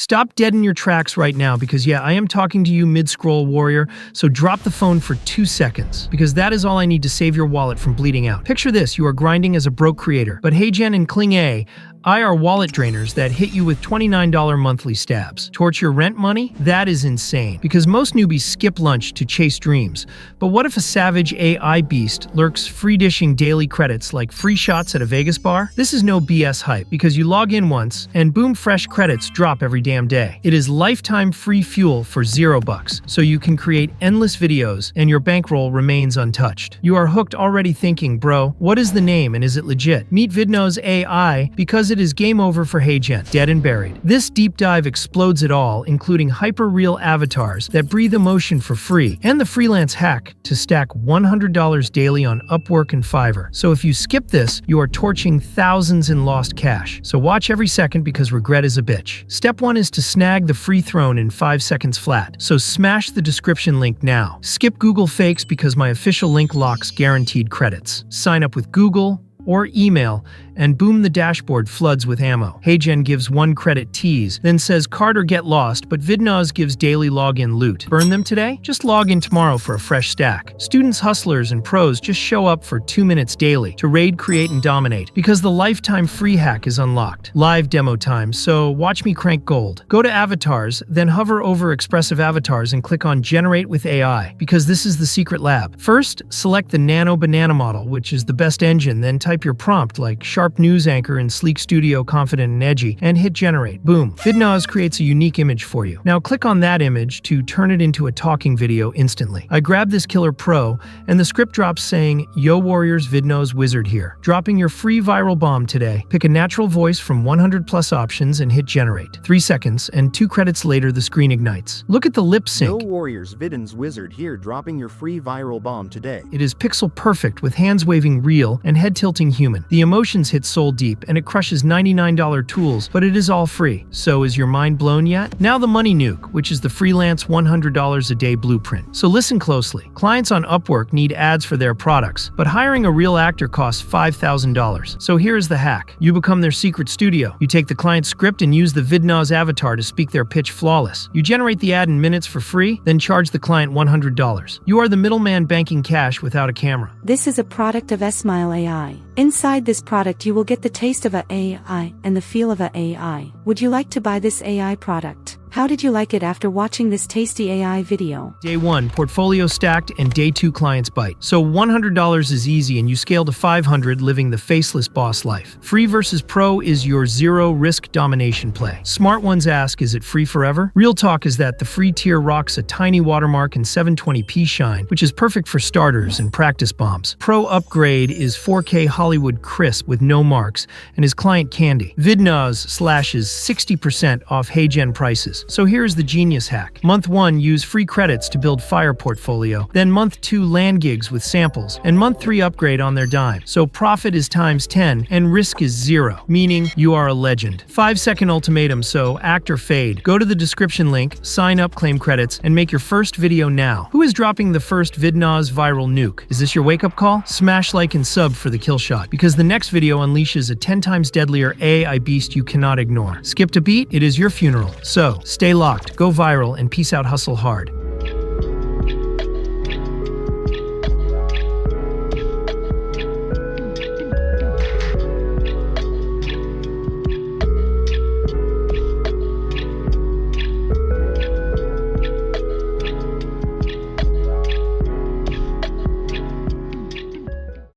Stop dead in your tracks right now because I am talking to you mid-scroll, warrior, so drop the phone for 2 seconds because that is all I need to save your wallet from bleeding out. Picture this, you are grinding as a broke creator, but HeyGen and Kling AI are wallet drainers that hit you with $29 monthly stabs. Torch your rent money? That is insane, because most newbies skip lunch to chase dreams. But what if a savage AI beast lurks free dishing daily credits like free shots at a Vegas bar? This is no BS hype, because you log in once, and boom, fresh credits drop every damn day. It is lifetime free fuel for $0, so you can create endless videos, and your bankroll remains untouched. You are hooked already thinking, bro, what is the name and is it legit? Meet Vidnoz AI, because it is game over for HeyGen, dead and buried. This deep dive explodes it all, including hyper-real avatars that breathe emotion for free, and the freelance hack to stack $100 daily on Upwork and Fiverr. So if you skip this, you are torching thousands in lost cash. So watch every second because regret is a bitch. Step 1 is to snag the free throne in 5 seconds flat. So smash the description link now. Skip Google fakes because my official link locks guaranteed credits. Sign up with Google or email, and boom, the dashboard floods with ammo. HeyGen gives 1 credit tease, then says card or get lost, but Vidnoz gives daily login loot. Burn them today? Just log in tomorrow for a fresh stack. Students, hustlers, and pros just show up for 2 minutes daily to raid, create, and dominate, because the lifetime free hack is unlocked. Live demo time, so watch me crank gold. Go to avatars, then hover over expressive avatars and click on generate with AI, because this is the secret lab. First, select the Nano Banana model, which is the best engine, then type your prompt like sharp news anchor in sleek studio, confident and edgy, and hit generate. Boom. Vidnoz creates a unique image for you. Now click on that image to turn it into a talking video instantly. I grab this killer pro, and the script drops saying, "Yo warriors, Vidnoz Wizard here. Dropping your free viral bomb today. Pick a natural voice from 100 plus options and hit generate." 3 seconds, and 2 credits later the screen ignites. Look at the lip sync. Yo warriors, Vidnoz Wizard here, dropping your free viral bomb today. It is pixel perfect with hands waving real and head tilting human. The emotions hit soul deep and it crushes $99 tools, but it is all free. So is your mind blown yet? Now the money nuke, which is the freelance $100 a day blueprint. So listen closely. Clients on Upwork need ads for their products, but hiring a real actor costs $5,000. So here's the hack. You become their secret studio. You take the client's script and use the Vidnoz avatar to speak their pitch flawless. You generate the ad in minutes for free, then charge the client $100. You are the middleman banking cash without a camera. This is a product of Smile AI. Inside this product you will get the taste of a AI and the feel of a AI. Would you like to buy this AI product? How did you like it after watching this tasty AI video? Day 1, portfolio stacked, and day 2, clients bite. So $100 is easy and you scale to $500 living the faceless boss life. Free versus pro is your zero-risk domination play. Smart ones ask, is it free forever? Real talk is that the free tier rocks a tiny watermark and 720p shine, which is perfect for starters and practice bombs. Pro upgrade is 4K Hollywood crisp with no marks and is client candy. Vidnoz slashes 60% off HeyGen prices. So here's the genius hack. Month 1, use free credits to build fire portfolio. Then month 2, land gigs with samples. And month 3, upgrade on their dime. So profit is times 10 and risk is 0, meaning you are a legend. 5-second ultimatum, so act or fade. Go to the description link, sign up, claim credits, and make your first video now. Who is dropping the first Vidnoz viral nuke? Is this your wake-up call? Smash like and sub for the kill shot, because the next video unleashes a 10 times deadlier AI beast you cannot ignore. Skipped a beat? It is your funeral. So, stay locked, go viral, and peace out, hustle hard.